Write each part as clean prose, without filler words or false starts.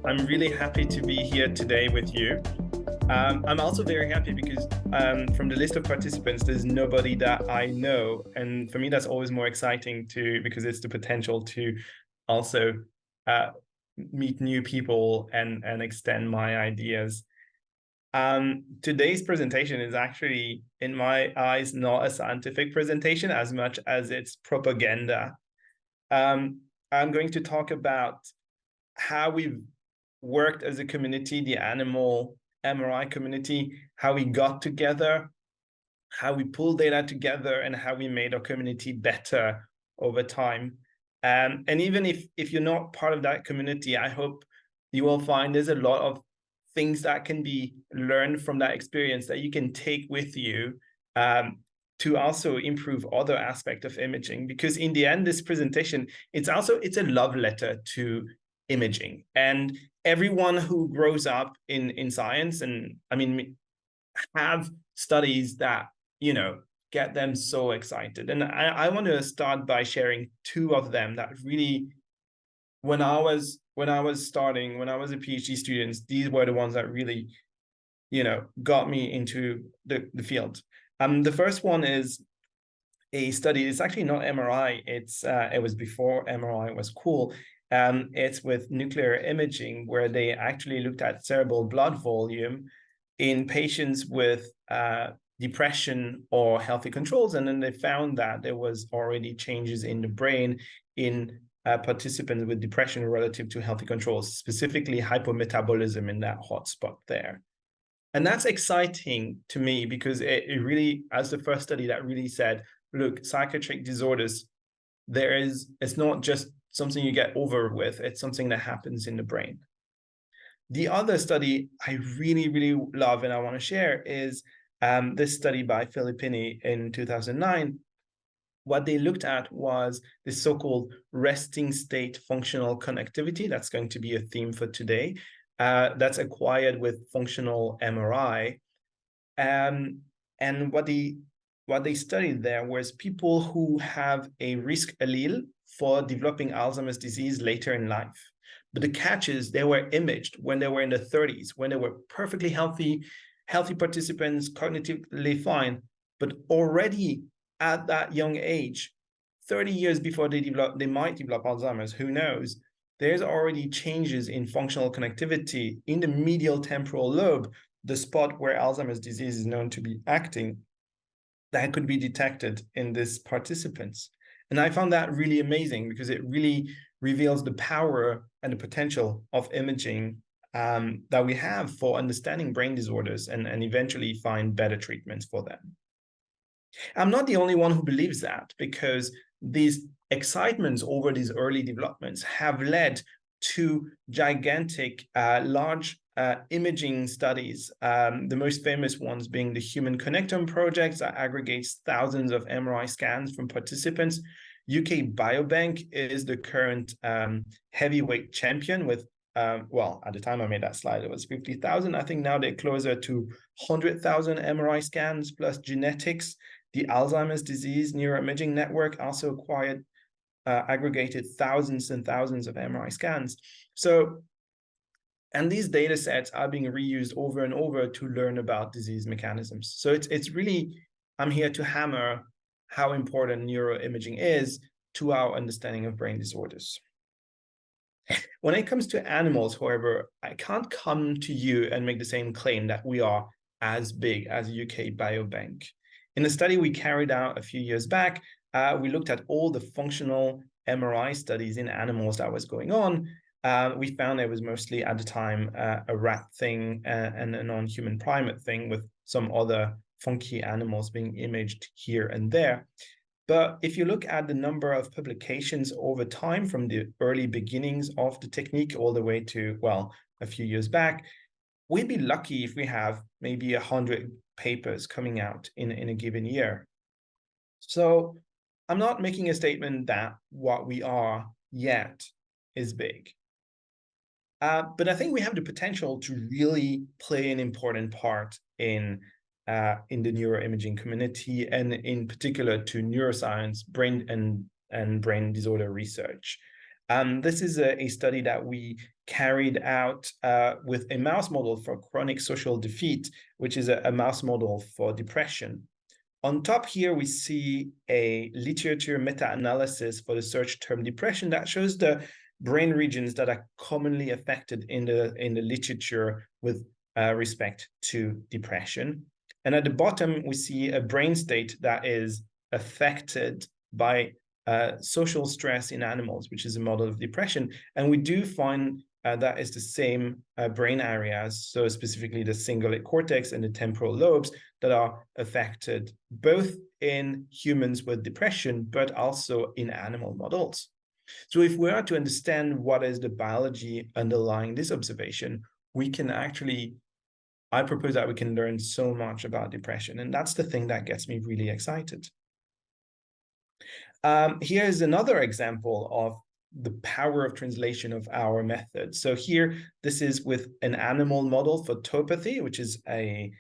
I'm really happy to be here today with you. I'm also very happy because from the list of participants, there's nobody that I know. And for me, that's always more exciting because it's the potential to also uh, meet new people and extend my ideas. Today's presentation is actually, in my eyes, not a scientific presentation as much as it's propaganda. I'm going to talk about how we've worked as a community, the animal MRI community, how we got together, how we pulled data together, and how we made our community better over time. And even if you're not part of that community, I hope you will find there's a lot of things that can be learned from that experience that you can take with you to also improve other aspects of imaging. Because in the end, this presentation, it's a love letter to imaging. And everyone who grows up in science, and I mean, have studies that, get them so excited. And I want to start by sharing two of them that really, when I was a PhD student, these were the ones that really, got me into the field. The first one is a study. It's actually not MRI. It was before MRI was cool. It's with nuclear imaging, where they actually looked at cerebral blood volume in patients with depression or healthy controls. And then they found that there was already changes in the brain in participants with depression relative to healthy controls, specifically hypometabolism in that hotspot there. And that's exciting to me because it really, as the first study that really said, look, psychiatric disorders, it's not just something you get over with, it's something that happens in the brain. The other study I really, really love and I want to share is this study by Filippini in 2009. What they looked at was the so-called resting state functional connectivity. That's going to be a theme for today. That's acquired with functional MRI. And what they studied there was people who have a risk allele for developing Alzheimer's disease later in life. But the catch is they were imaged when they were in the 30s, when they were perfectly healthy participants, cognitively fine, but already at that young age, 30 years before they might develop Alzheimer's, who knows, there's already changes in functional connectivity in the medial temporal lobe, the spot where Alzheimer's disease is known to be acting, that could be detected in these participants. And I found that really amazing because it really reveals the power and the potential of imaging that we have for understanding brain disorders and eventually find better treatments for them. I'm not the only one who believes that, because these excitements over these early developments have led to gigantic, large imaging studies, the most famous ones being the Human Connectome project that aggregates thousands of MRI scans from participants. UK Biobank is the current heavyweight champion with, well, at the time I made that slide, it was 50,000. I think now they're closer to 100,000 MRI scans plus genetics. The Alzheimer's Disease Neuroimaging Network also aggregated thousands and thousands of MRI scans. So, and these data sets are being reused over and over to learn about disease mechanisms. So it's really, I'm here to hammer how important neuroimaging is to our understanding of brain disorders. When it comes to animals, however, I can't come to you and make the same claim that we are as big as UK Biobank. In a study we carried out a few years back, we looked at all the functional MRI studies in animals that was going on. We found it was mostly at the time a rat thing and a non-human primate thing, with some other funky animals being imaged here and there. But if you look at the number of publications over time from the early beginnings of the technique all the way to, well, a few years back, we'd be lucky if we have maybe 100 papers coming out in a given year. So I'm not making a statement that what we are yet is big. But I think we have the potential to really play an important part in the neuroimaging community, and in particular to neuroscience, brain and brain disorder research. This is a study that we carried out with a mouse model for chronic social defeat, which is a mouse model for depression. On top here, we see a literature meta-analysis for the search term depression that shows the brain regions that are commonly affected in the literature with respect to depression. And at the bottom, we see a brain state that is affected by social stress in animals, which is a model of depression. And we do find that is the same brain areas, so specifically the cingulate cortex and the temporal lobes that are affected both in humans with depression, but also in animal models. So if we are to understand what is the biology underlying this observation, we can actually, I propose that we can learn so much about depression. And that's the thing that gets me really excited. Here's another example of the power of translation of our method. So here, this is with an animal model for topathy, which is a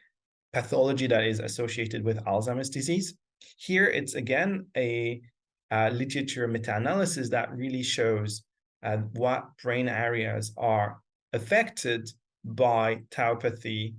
pathology that is associated with Alzheimer's disease. Here, it's again a literature meta-analysis that really shows what brain areas are affected by tauopathy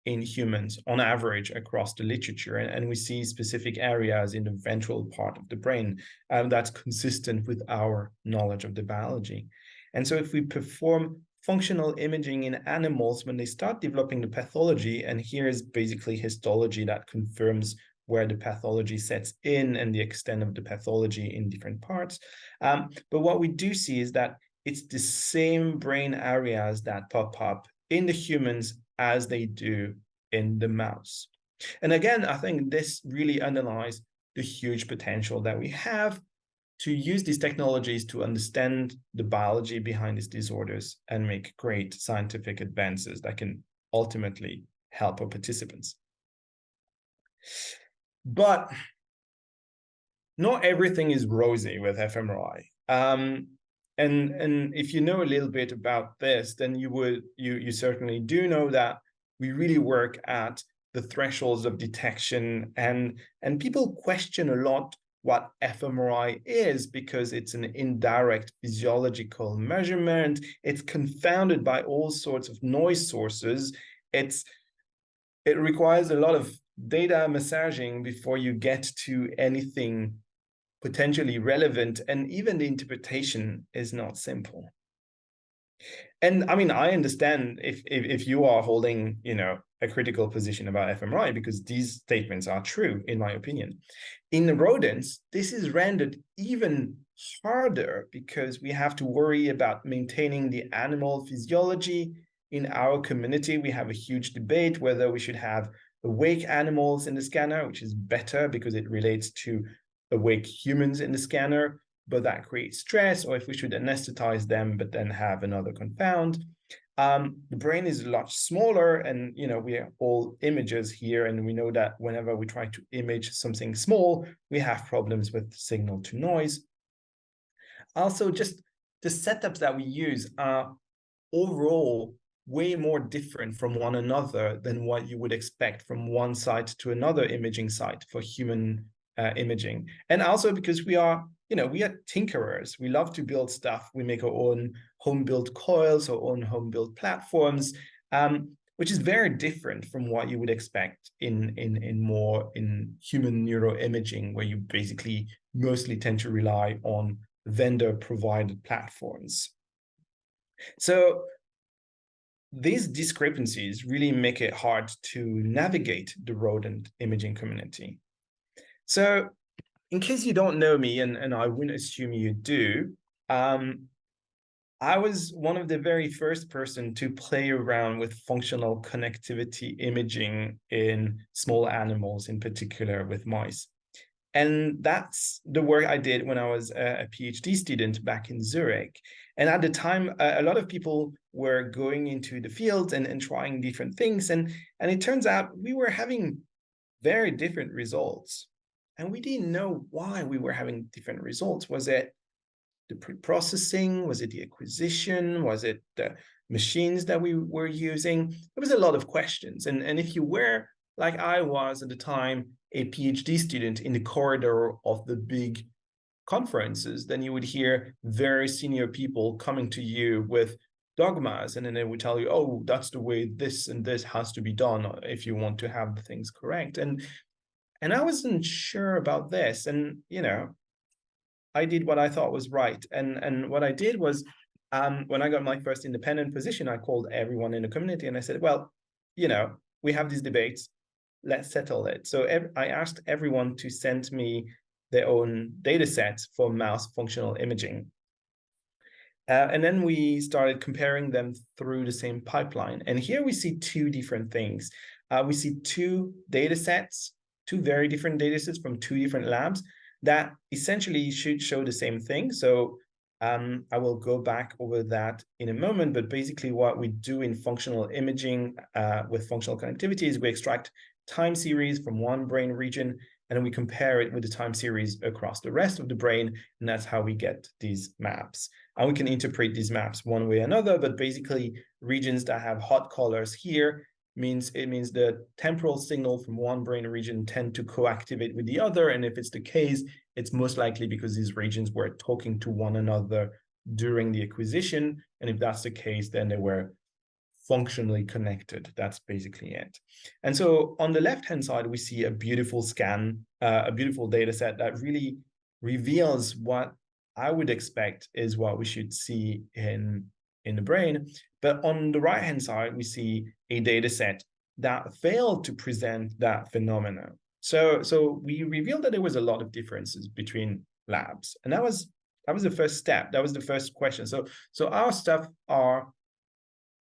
in humans on average across the literature. And we see specific areas in the ventral part of the brain that's consistent with our knowledge of the biology. And so if we perform functional imaging in animals when they start developing the pathology, and here is basically histology that confirms where the pathology sets in and the extent of the pathology in different parts. But what we do see is that it's the same brain areas that pop up in the humans as they do in the mouse. And again, I think this really underlies the huge potential that we have to use these technologies to understand the biology behind these disorders and make great scientific advances that can ultimately help our participants. But not everything is rosy with fMRI. And if you know a little bit about this, then you certainly do know that we really work at the thresholds of detection, and people question a lot what fMRI is because it's an indirect physiological measurement. It's confounded by all sorts of noise sources. It requires a lot of data massaging before you get to anything potentially relevant, and even the interpretation is not simple. And I mean, I understand if you are holding, a critical position about fMRI, because these statements are true, in my opinion. In the rodents, this is rendered even harder because we have to worry about maintaining the animal physiology. In our community, we have a huge debate whether we should have awake animals in the scanner, which is better because it relates to awake humans in the scanner, but that creates stress, or if we should anesthetize them, but then have another confound. The brain is a lot smaller, and we are all images here, and we know that whenever we try to image something small, we have problems with signal to noise. Also, just the setups that we use are overall way more different from one another than what you would expect from one site to another imaging site for human imaging. And also because we are tinkerers. We love to build stuff. We make our own home-built coils, our own home-built platforms, which is very different from what you would expect in human neuroimaging, where you basically mostly tend to rely on vendor-provided platforms. So these discrepancies really make it hard to navigate the rodent imaging community. So in case you don't know me, and I wouldn't assume you do, I was one of the very first person to play around with functional connectivity imaging in small animals, in particular with mice. And that's the work I did when I was a PhD student back in Zurich. And at the time, a lot of people were going into the field and trying different things. And it turns out we were having very different results. And we didn't know why we were having different results. Was it the pre-processing? Was it the acquisition? Was it the machines that we were using? There was a lot of questions. And if you were, like I was at the time, a PhD student in the corridor of the big conferences, then you would hear very senior people coming to you with dogmas, and then they would tell you, oh, that's the way this and this has to be done if you want to have things correct. And I wasn't sure about this. And, you know, I did what I thought was right. And what I did was, when I got my first independent position, I called everyone in the community and I said, well, you know, we have these debates, let's settle it. So I asked everyone to send me their own data sets for mouse functional imaging. And then we started comparing them through the same pipeline. And here we see two different things. We see two data sets, two very different data sets from two different labs that essentially should show the same thing. So I will go back over that in a moment, but basically what we do in functional imaging with functional connectivity is we extract time series from one brain region, and then we compare it with the time series across the rest of the brain, and that's how we get these maps. And we can interpret these maps one way or another, but basically regions that have hot colors here means the temporal signal from one brain region tend to co-activate with the other. And if it's the case, it's most likely because these regions were talking to one another during the acquisition. And if that's the case, then they were functionally connected. That's basically it. And so on the left-hand side, we see a beautiful scan, a beautiful data set that really reveals what I would expect is what we should see in the brain. But on the right-hand side, we see a data set that failed to present that phenomena. So we revealed that there was a lot of differences between labs. And that was the first step. That was the first question. So our stuff are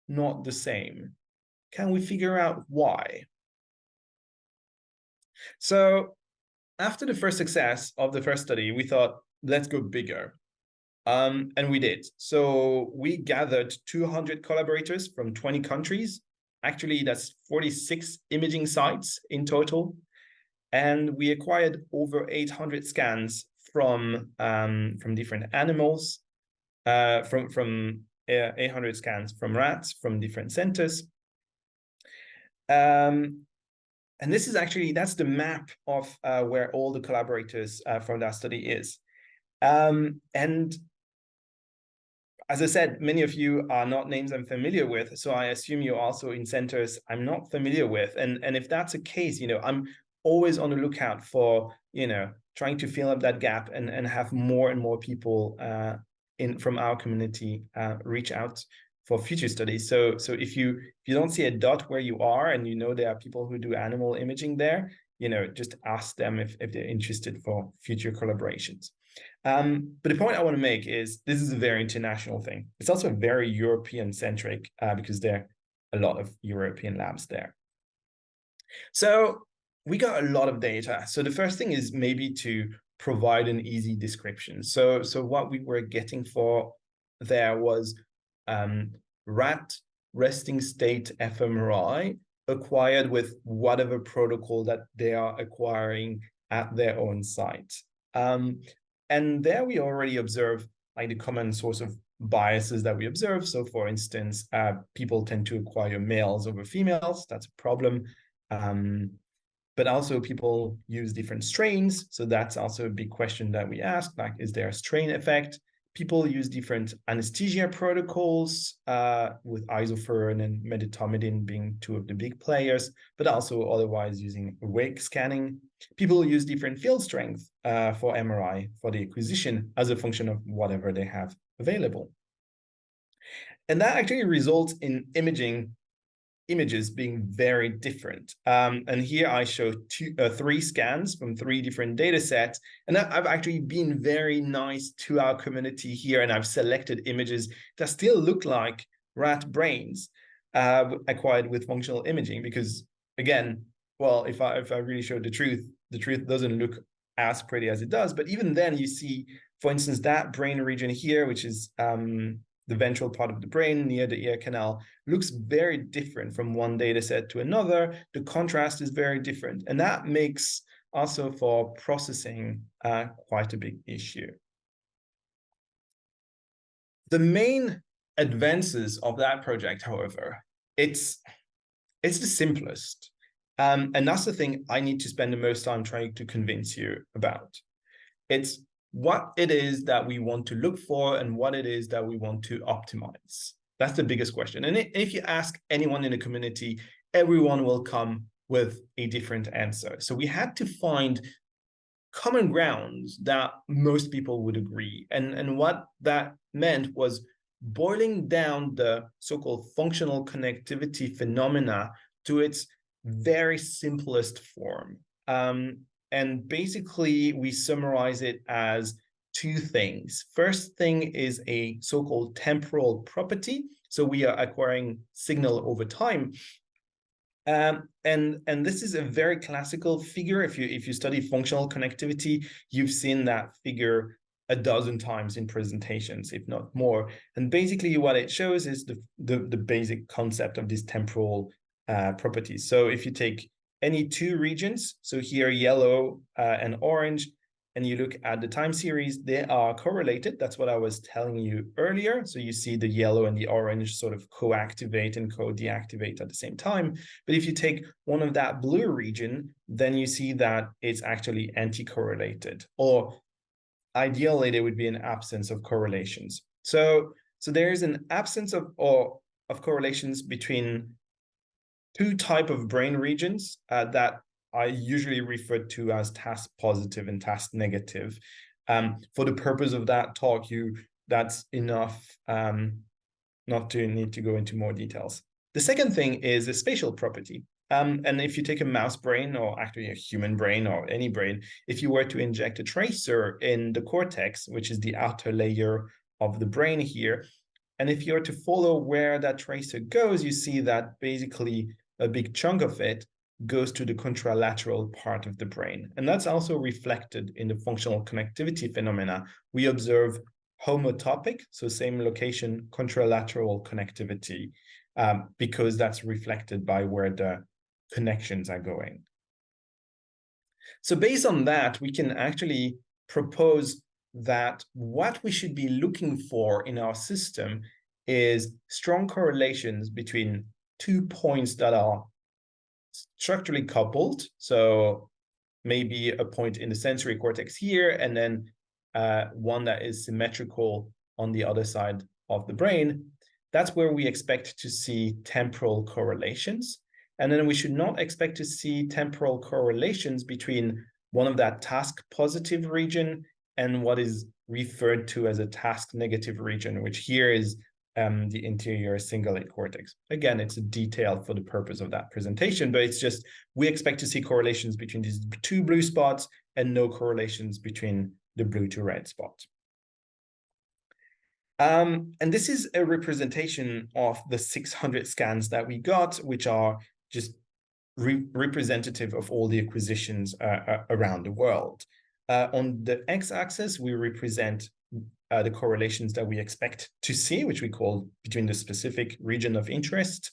not the same. Can we figure out why? So after the first success of the first study, we thought, let's go bigger. And we did. So we gathered 200 collaborators from 20 countries. Actually, that's 46 imaging sites in total. And we acquired over 800 scans from different animals, from 800 scans from rats from different centers. And this is actually, that's the map of where all the collaborators from that study is. And as I said, many of you are not names I'm familiar with, so I assume you're also in centers I'm not familiar with. And if that's the case, you know, I'm always on the lookout for, you know, trying to fill up that gap and have more and more people from our community reach out for future studies. So if you don't see a dot where you are and you know there are people who do animal imaging there, you know, just ask them if they're interested for future collaborations. But the point I want to make is this is a very international thing. It's also very European-centric because there are a lot of European labs there. So we got a lot of data. So the first thing is maybe to provide an easy description. So what we were getting for there was rat resting state fMRI acquired with whatever protocol that they are acquiring at their own site. And there we already observe like the common source of biases that we observe. So for instance, people tend to acquire males over females. That's a problem. But also people use different strains. So that's also a big question that we ask, like, is there a strain effect? People use different anesthesia protocols with isoferrin and medetomidine being two of the big players, but also otherwise using wake scanning. People use different field strength for MRI for the acquisition as a function of whatever they have available. And that actually results in images being very different. And here I show three scans from three different data sets. And I've actually been very nice to our community here, and I've selected images that still look like rat brains acquired with functional imaging, because again, well, if I really show the truth doesn't look as pretty as it does. But even then you see, for instance, that brain region here, which is the ventral part of the brain near the ear canal, looks very different from one data set to another. The contrast is very different. And that makes also for processing quite a big issue. The main advances of that project, however, it's the simplest. And that's the thing I need to spend the most time trying to convince you about. It's what it is that we want to look for and what it is that we want to optimize. That's the biggest question. And if you ask anyone in the community, everyone will come with a different answer. So we had to find common grounds that most people would agree. And what that meant was boiling down the so-called functional connectivity phenomena to its very simplest form. And basically, we summarize it as two things. First thing is a so-called temporal property. So we are acquiring signal over time. And this is a very classical figure. If you study functional connectivity, you've seen that figure a dozen times in presentations, if not more. And basically what it shows is the basic concept of these temporal properties. So if you take any two regions, so here yellow and orange, and you look at the time series, they are correlated. That's what I was telling you earlier. So you see the yellow and the orange sort of co-activate and co-deactivate at the same time. But if you take one of that blue region, then you see that it's actually anti-correlated, or ideally there would be an absence of correlations. So there's an absence of correlations between two types of brain regions that I usually refer to as task positive and task negative. For the purpose of that talk, that's enough not to need to go into more details. The second thing is a spatial property. And if you take a mouse brain, or actually a human brain, or any brain, if you were to inject a tracer in the cortex, which is the outer layer of the brain here, and if you were to follow where that tracer goes, you see that basically a big chunk of it goes to the contralateral part of the brain. And that's also reflected in the functional connectivity phenomena. We observe homotopic, so same location, contralateral connectivity, because that's reflected by where the connections are going. So based on that, we can actually propose that what we should be looking for in our system is strong correlations between 2 points that are structurally coupled. So maybe a point in the sensory cortex here, and then one that is symmetrical on the other side of the brain. That's where we expect to see temporal correlations. And then we should not expect to see temporal correlations between one of that task positive region and what is referred to as a task negative region, which here is the interior cingulate cortex. Again, it's a detail for the purpose of that presentation, but it's just, we expect to see correlations between these two blue spots and no correlations between the blue to red spot. And this is a representation of the 600 scans that we got, which are just representative of all the acquisitions around the world. On the x-axis, we represent the correlations that we expect to see, which we call between the specific region of interest.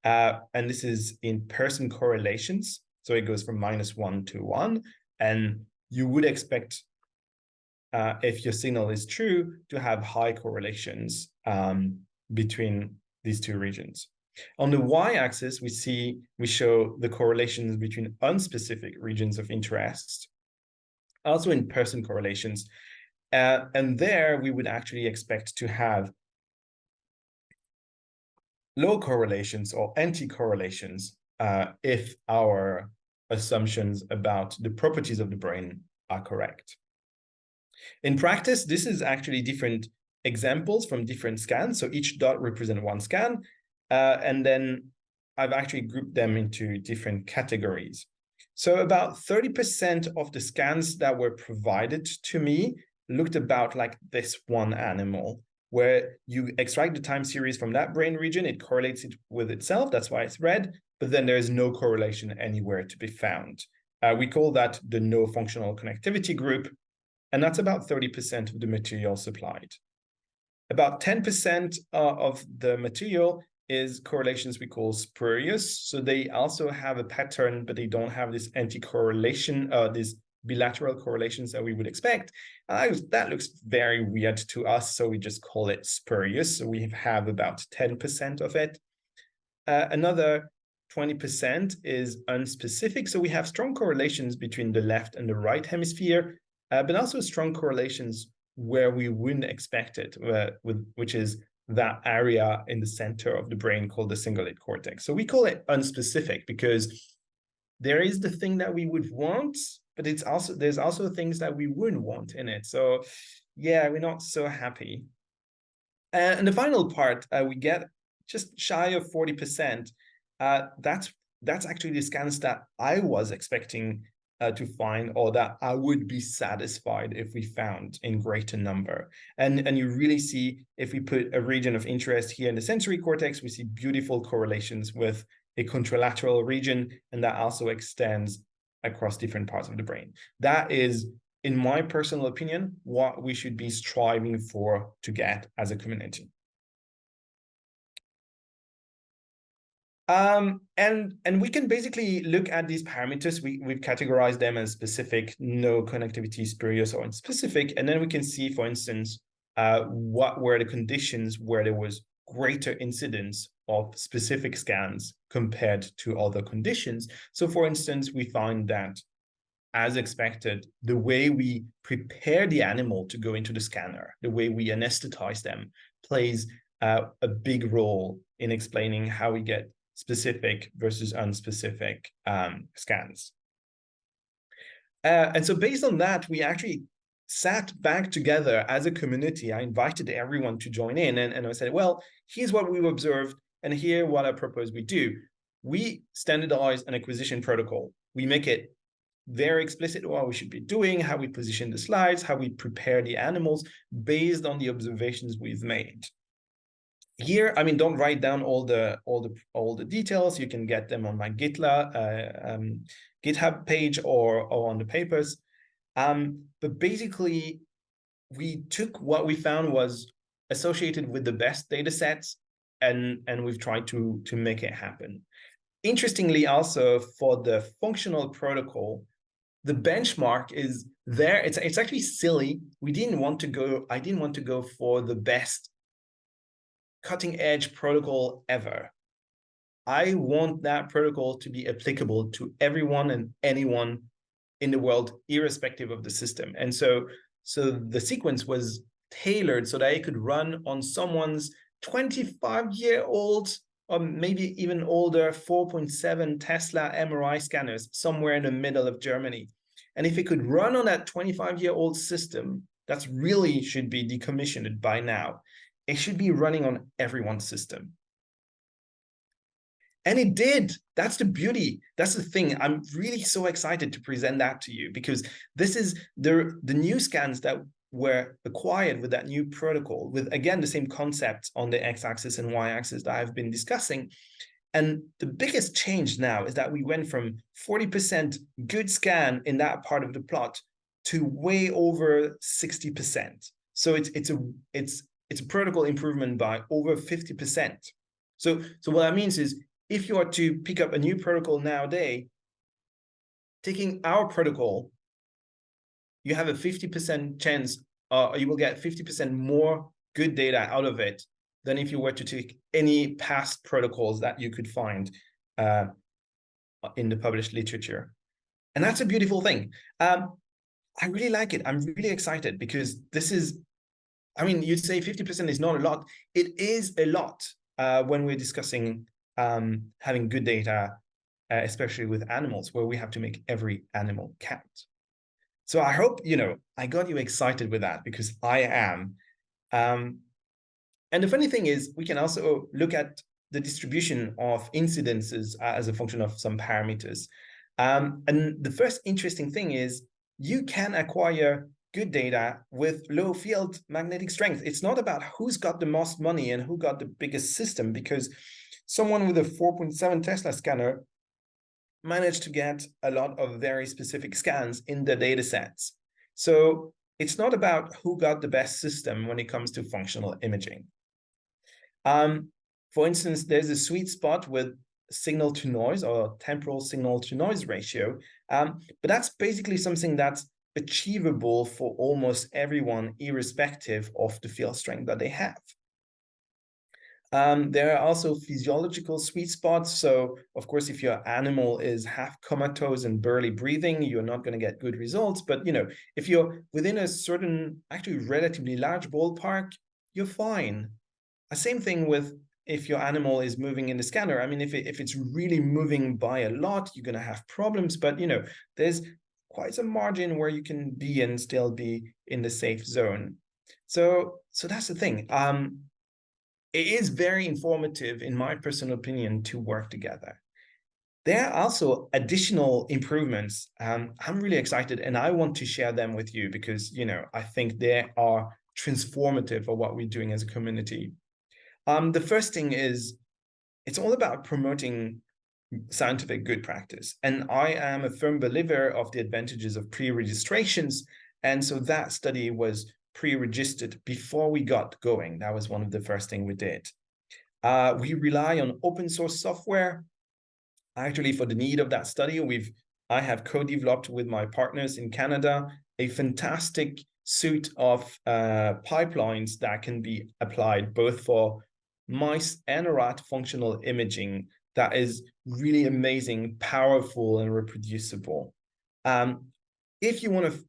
And this is in person correlations. So it goes from -1 to 1. And you would expect, if your signal is true, to have high correlations between these two regions. On the y-axis, we show the correlations between unspecific regions of interest, also in person correlations. And there we would actually expect to have low correlations or anti-correlations if our assumptions about the properties of the brain are correct. In practice, this is actually different examples from different scans. So each dot represents one scan. And then I've actually grouped them into different categories. So about 30% of the scans that were provided to me looked about like this one animal, where you extract the time series from that brain region, it correlates it with itself, that's why it's red, but then there is no correlation anywhere to be found. We call that the no functional connectivity group, and that's about 30% of the material supplied. About 10% of the material is correlations we call spurious. So they also have a pattern, but they don't have this anti-correlation, these bilateral correlations that we would expect. That looks very weird to us, so we just call it spurious. So we have about 10% of it. Another 20% is unspecific. So we have strong correlations between the left and the right hemisphere, but also strong correlations where we wouldn't expect it, which is that area in the center of the brain called the cingulate cortex. So we call it unspecific because there is the thing that we would want, but there's also things that we wouldn't want in it. So yeah, we're not so happy. And the final part, we get just shy of 40%. That's actually the scans that I was expecting to find, or that I would be satisfied if we found in greater number. And you really see, if we put a region of interest here in the sensory cortex, we see beautiful correlations with a contralateral region, and that also extends across different parts of the brain. That is, in my personal opinion, what we should be striving for to get as a community. And we can basically look at these parameters. We've categorized them as specific, no connectivity, spurious, or unspecific. And then we can see, for instance, what were the conditions where there was greater incidence of specific scans compared to other conditions. So for instance, we find that, as expected, the way we prepare the animal to go into the scanner, the way we anesthetize them, plays a big role in explaining how we get specific versus unspecific scans. And so based on that, we actually sat back together as a community. I invited everyone to join in, and I said, well, here's what we've observed, and here what I propose we do. We standardize an acquisition protocol. We make it very explicit what we should be doing, how we position the slides, how we prepare the animals based on the observations we've made. Here, I mean, don't write down all the details. You can get them on my GitHub page or on the papers. But basically, we took what we found was associated with the best data sets, and we've tried to make it happen. Interestingly, also for the functional protocol, the benchmark is there. It's actually silly. I didn't want to go for the best cutting edge protocol ever. I want that protocol to be applicable to everyone and anyone in the world, irrespective of the system. And so the sequence was tailored so that it could run on someone's 25-year-old or maybe even older 4.7 Tesla MRI scanners somewhere in the middle of Germany. And if it could run on that 25-year-old system, that's really should be decommissioned by now. It should be running on everyone's system. And it did. That's the beauty. That's the thing. I'm really so excited to present that to you, because this is the new scans that were acquired with that new protocol, with, again, the same concepts on the x-axis and y-axis that I've been discussing. And the biggest change now is that we went from 40% good scan in that part of the plot to way over 60%. So it's a protocol improvement by over 50%. So what that means is, if you are to pick up a new protocol nowadays, taking our protocol, you have a 50% chance, you will get 50% more good data out of it than if you were to take any past protocols that you could find in the published literature. And that's a beautiful thing. I really like it. I'm really excited, because this is, I mean, you'd say 50% is not a lot. It is a lot when we're discussing having good data, especially with animals, where we have to make every animal count. So I hope, I got you excited with that, because I am. And the funny thing is, we can also look at the distribution of incidences as a function of some parameters. And the first interesting thing is, you can acquire good data with low field magnetic strength. It's not about who's got the most money and who got the biggest system, because someone with a 4.7 Tesla scanner managed to get a lot of very specific scans in the data sets. So it's not about who got the best system when it comes to functional imaging. For instance, there's a sweet spot with signal to noise, or temporal signal to noise ratio, but that's basically something that's achievable for almost everyone, irrespective of the field strength that they have. There are also physiological sweet spots. So, of course, if your animal is half comatose and barely breathing, you're not going to get good results. But, if you're within a certain, actually relatively large ballpark, you're fine. Same thing with if your animal is moving in the scanner. I mean, if it's really moving by a lot, you're going to have problems. But, there's quite some margin where you can be and still be in the safe zone. So that's the thing. It is very informative, in my personal opinion, to work together. There are also additional improvements. I'm really excited and I want to share them with you because, I think they are transformative for what we're doing as a community. The first thing is it's all about promoting scientific good practice. And I am a firm believer of the advantages of pre-registrations. And so that study was pre-registered before we got going. That was one of the first things we did. We rely on open source software. Actually, for the need of that study, I have co-developed with my partners in Canada a fantastic suite of pipelines that can be applied both for mice and rat functional imaging that is really amazing, powerful, and reproducible. If you want to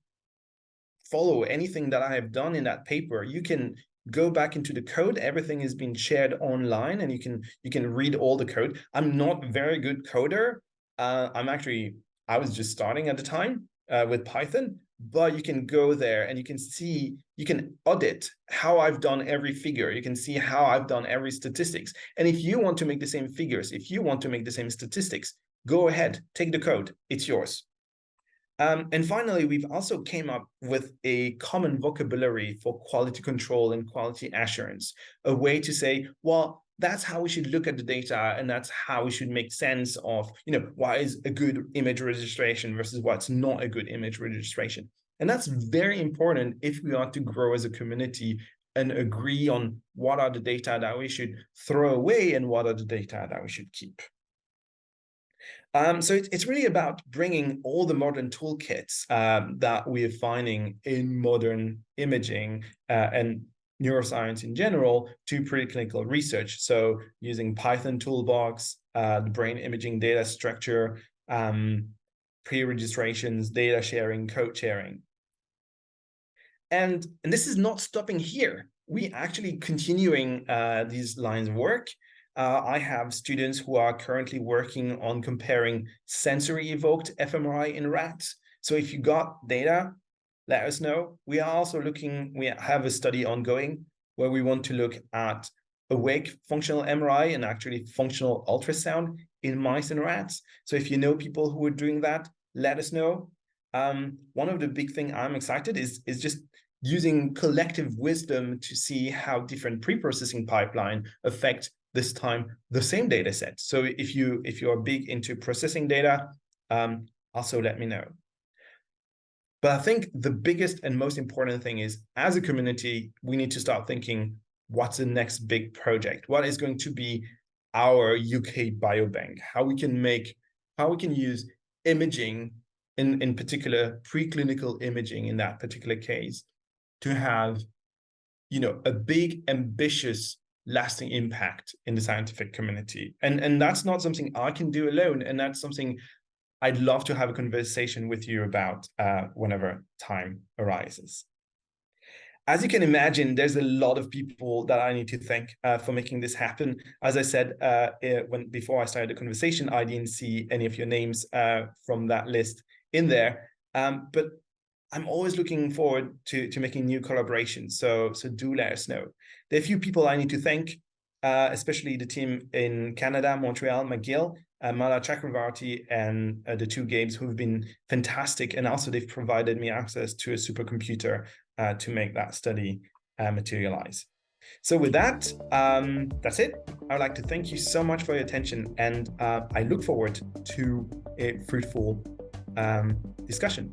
follow anything that I have done in that paper, you can go back into the code. Everything is being shared online and you can read all the code. I'm not a very good coder. I was just starting at the time with Python, but you can go there and you can audit how I've done every figure. You can see how I've done every statistics. And if you want to make the same figures, if you want to make the same statistics, go ahead, take the code, it's yours. And finally, we've also came up with a common vocabulary for quality control and quality assurance, a way to say, well, that's how we should look at the data, and that's how we should make sense of, what is a good image registration versus what's not a good image registration. And that's very important if we are to grow as a community and agree on what are the data that we should throw away and what are the data that we should keep. So it's really about bringing all the modern toolkits that we are finding in modern imaging and neuroscience in general to preclinical research. So using Python toolbox, the brain imaging data structure, pre-registrations, data sharing, code sharing. And this is not stopping here. We actually continuing these lines of work. I have students who are currently working on comparing sensory evoked fMRI in rats. So if you got data, let us know. We are also we have a study ongoing where we want to look at awake functional MRI and actually functional ultrasound in mice and rats. So if you know people who are doing that, let us know. One of the big things I'm excited is just using collective wisdom to see how different pre-processing pipeline affect this time the same data set. So if you're big into processing data, also let me know. But I think the biggest and most important thing is, as a community, we need to start thinking, what's the next big project? What is going to be our UK biobank? How we can use imaging, in particular preclinical imaging in that particular case, to have, a big, ambitious, lasting impact in the scientific community. And that's not something I can do alone. And that's something I'd love to have a conversation with you about whenever time arises. As you can imagine, there's a lot of people that I need to thank for making this happen. As I said, before I started the conversation, I didn't see any of your names from that list in there. But I'm always looking forward to making new collaborations. So do let us know. There are a few people I need to thank, especially the team in Canada, Montreal, McGill, Mala Chakravarti, and the two Gabes, who've been fantastic. And also they've provided me access to a supercomputer to make that study materialize. So with that, that's it. I would like to thank you so much for your attention, and I look forward to a fruitful discussion.